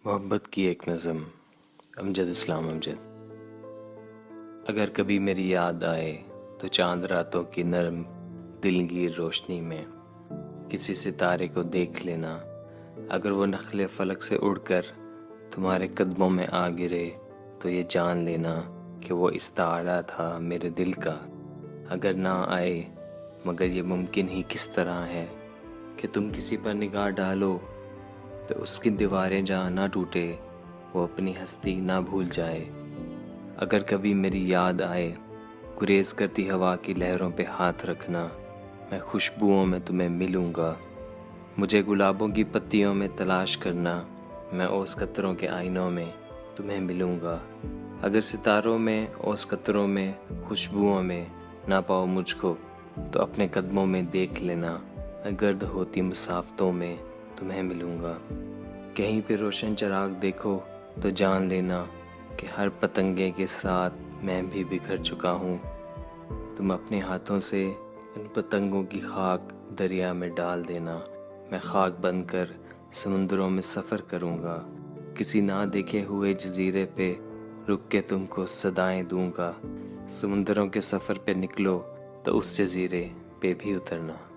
محبت کی ایک نظم امجد اسلام امجد۔ اگر کبھی میری یاد آئے تو چاند راتوں کی نرم دلگیر روشنی میں کسی ستارے کو دیکھ لینا۔ اگر وہ نخلے فلک سے اڑ کر تمہارے قدموں میں آ گرے تو یہ جان لینا کہ وہ استعارہ تھا میرے دل کا۔ اگر نہ آئے مگر یہ ممکن ہی کس طرح ہے کہ تم کسی پر نگاہ ڈالو تو اس کی دیواریں جہاں نہ ٹوٹے، وہ اپنی ہستی نہ بھول جائے۔ اگر کبھی میری یاد آئے گریز کرتی ہوا کی لہروں پہ ہاتھ رکھنا، میں خوشبوؤں میں تمہیں ملوں گا۔ مجھے گلابوں کی پتیوں میں تلاش کرنا، میں اوس قطروں کے آئینوں میں تمہیں ملوں گا۔ اگر ستاروں میں، اوس قطروں میں، خوشبوؤں میں نہ پاؤ مجھ کو تو اپنے قدموں میں دیکھ لینا، میں گرد ہوتی مسافتوں میں تمہیں ملوں گا۔ کہیں پہ روشن چراغ دیکھو تو جان لینا کہ ہر پتنگے کے ساتھ میں بھی بکھر چکا ہوں۔ تم اپنے ہاتھوں سے ان پتنگوں کی خاک دریا میں ڈال دینا، میں خاک بن کر سمندروں میں سفر کروں گا۔ کسی نہ دیکھے ہوئے جزیرے پہ رک کے تم کو صدائیں دوں گا۔ سمندروں کے سفر پہ نکلو تو اس جزیرے پہ بھی اترنا۔